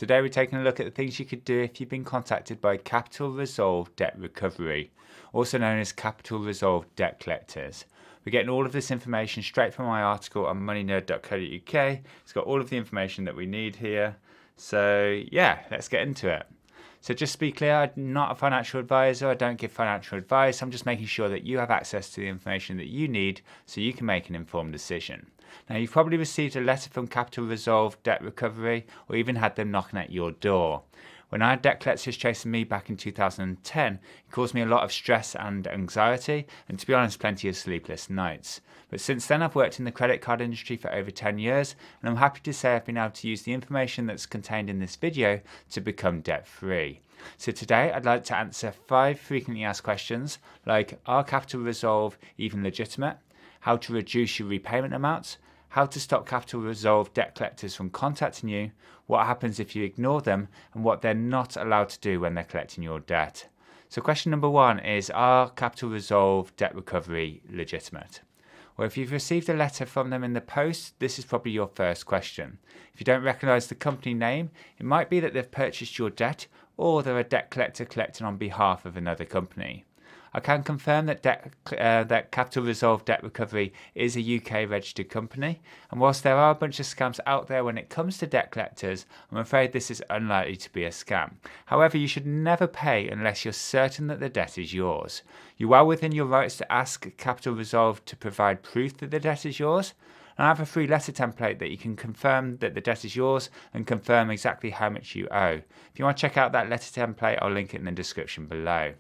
Today we're taking a look at the things you could do if you've been contacted by Capital Resolve Debt Recovery, also known as Capital Resolve Debt Collectors. We're getting all of this information straight from my article on MoneyNerd.co.uk. It's got all of the information that we need here. So yeah, let's get into it. So just to be clear, I'm not a financial advisor. I don't give financial advice. I'm just making sure that you have access to the information that you need so you can make an informed decision. Now, you've probably received a letter from Capital Resolve Debt Recovery or even had them knocking at your door. When I had debt collectors chasing me back in 2010, it caused me a lot of stress and anxiety, and to be honest, plenty of sleepless nights. But since then, I've worked in the credit card industry for over 10 years, and I'm happy to say I've been able to use the information that's contained in this video to become debt-free. So today, I'd like to answer 5 frequently asked questions, like, are Capital Resolve even legitimate? How to reduce your repayment amounts, how to stop Capital Resolve debt collectors from contacting you, what happens if you ignore them, and what they're not allowed to do when they're collecting your debt. So question number 1 is, are Capital Resolve Debt Recovery legitimate? Well, if you've received a letter from them in the post, this is probably your first question. If you don't recognise the company name, it might be that they've purchased your debt or they're a debt collector collecting on behalf of another company. I can confirm that that Capital Resolve Debt Recovery is a UK registered company, and whilst there are a bunch of scams out there when it comes to debt collectors, I'm afraid this is unlikely to be a scam. However, you should never pay unless you're certain that the debt is yours. You're well within your rights to ask Capital Resolve to provide proof that the debt is yours. And I have a free letter template that you can confirm that the debt is yours and confirm exactly how much you owe. If you want to check out that letter template, I'll link it in the description below.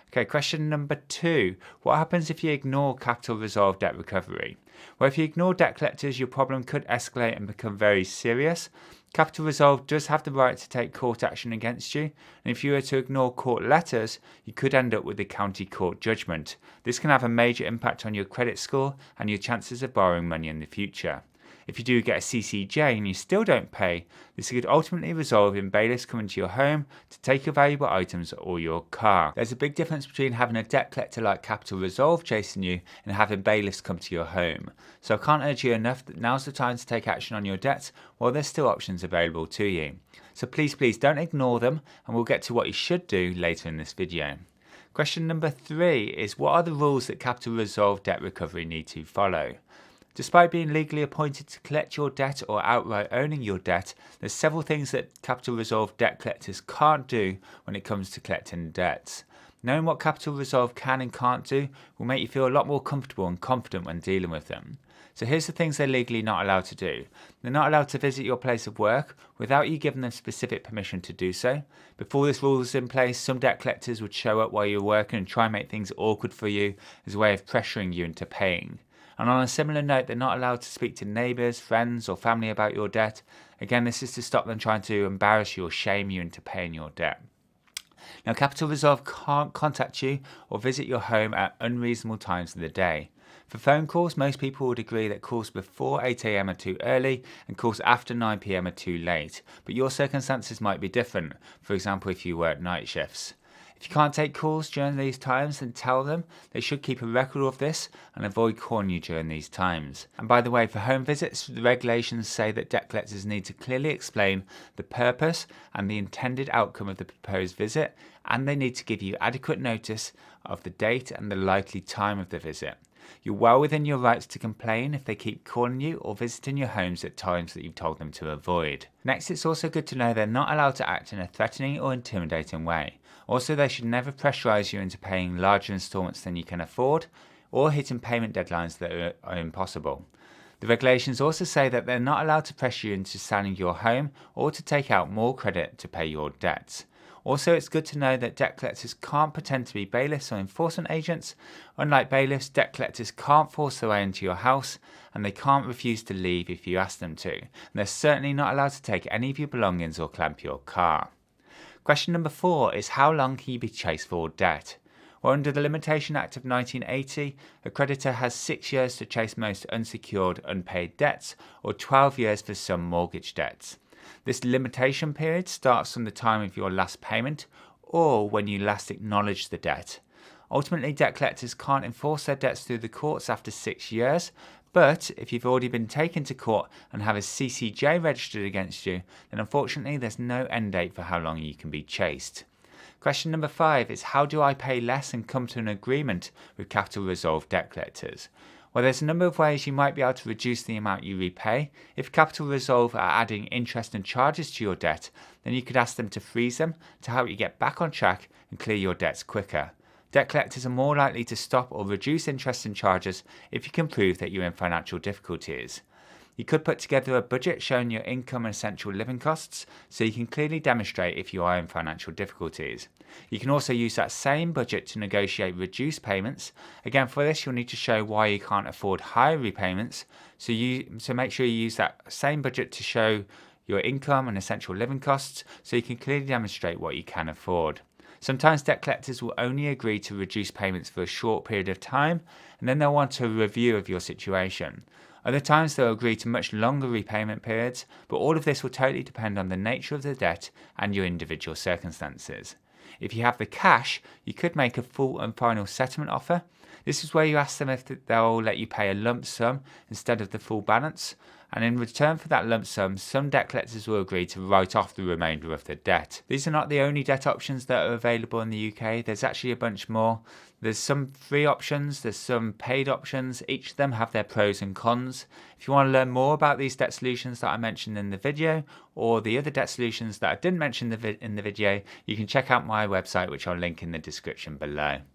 Okay, question number 2. What happens if you ignore Capital Resolve Debt Recovery? Well, if you ignore debt collectors, your problem could escalate and become very serious. Capital Resolve does have the right to take court action against you, and if you were to ignore court letters, you could end up with a county court judgment. This can have a major impact on your credit score and your chances of borrowing money in the future. If you do get a CCJ and you still don't pay, this could ultimately resolve in bailiffs coming to your home to take your valuable items or your car. There's a big difference between having a debt collector like Capital Resolve chasing you and having bailiffs come to your home. So I can't urge you enough that now's the time to take action on your debts while there's still options available to you. So please don't ignore them, and we'll get to what you should do later in this video. Question number 3 is, what are the rules that Capital Resolve Debt Recovery need to follow? Despite being legally appointed to collect your debt or outright owning your debt, there's several things that Capital Resolve debt collectors can't do when it comes to collecting debts. Knowing what Capital Resolve can and can't do will make you feel a lot more comfortable and confident when dealing with them. So here's the things they're legally not allowed to do. They're not allowed to visit your place of work without you giving them specific permission to do so. Before this rule was in place, some debt collectors would show up while you're working and try and make things awkward for you as a way of pressuring you into paying. And on a similar note, they're not allowed to speak to neighbours, friends or family about your debt. Again, this is to stop them trying to embarrass you or shame you into paying your debt. Now, Capital Resolve can't contact you or visit your home at unreasonable times of the day. For phone calls, most people would agree that calls before 8 AM are too early and calls after 9 PM are too late. But your circumstances might be different, for example, if you work night shifts. If you can't take calls during these times, then tell them they should keep a record of this and avoid calling you during these times. And by the way, for home visits, the regulations say that debt collectors need to clearly explain the purpose and the intended outcome of the proposed visit, and they need to give you adequate notice of the date and the likely time of the visit. You're well within your rights to complain if they keep calling you or visiting your homes at times that you've told them to avoid. Next, it's also good to know they're not allowed to act in a threatening or intimidating way. Also, they should never pressurise you into paying larger instalments than you can afford or hitting payment deadlines that are impossible. The regulations also say that they're not allowed to pressure you into selling your home or to take out more credit to pay your debts. Also, it's good to know that debt collectors can't pretend to be bailiffs or enforcement agents. Unlike bailiffs, debt collectors can't force their way into your house, and they can't refuse to leave if you ask them to. And they're certainly not allowed to take any of your belongings or clamp your car. Question number 4 is, how long can you be chased for debt? Well, under the Limitation Act of 1980, a creditor has 6 years to chase most unsecured unpaid debts, or 12 years for some mortgage debts. This limitation period starts from the time of your last payment or when you last acknowledged the debt. Ultimately, debt collectors can't enforce their debts through the courts after 6 years, But if you've already been taken to court and have a CCJ registered against you, then unfortunately there's no end date for how long you can be chased. Question number 5 is, how do I pay less and come to an agreement with capital resolve debt collectors? Well, there's a number of ways you might be able to reduce the amount you repay. If Capital Resolve are adding interest and charges to your debt, then you could ask them to freeze them to help you get back on track and clear your debts quicker. Debt collectors are more likely to stop or reduce interest and charges if you can prove that you're in financial difficulties. You could put together a budget showing your income and essential living costs so you can clearly demonstrate if you are in financial difficulties. You can also use that same budget to negotiate reduced payments. Again, for this, you'll need to show why you can't afford higher repayments. So make sure you use that same budget to show your income and essential living costs so you can clearly demonstrate what you can afford. Sometimes debt collectors will only agree to reduce payments for a short period of time, and then they'll want a review of your situation. Other times they'll agree to much longer repayment periods, but all of this will totally depend on the nature of the debt and your individual circumstances. If you have the cash, you could make a full and final settlement offer. This is where you ask them if they'll let you pay a lump sum instead of the full balance. And in return for that lump sum, some debt collectors will agree to write off the remainder of the debt. These are not the only debt options that are available in the UK. There's actually a bunch more. There's some free options, there's some paid options. Each of them have their pros and cons. If you want to learn more about these debt solutions that I mentioned in the video, or the other debt solutions that I didn't mention in the video, you can check out my website, which I'll link in the description below.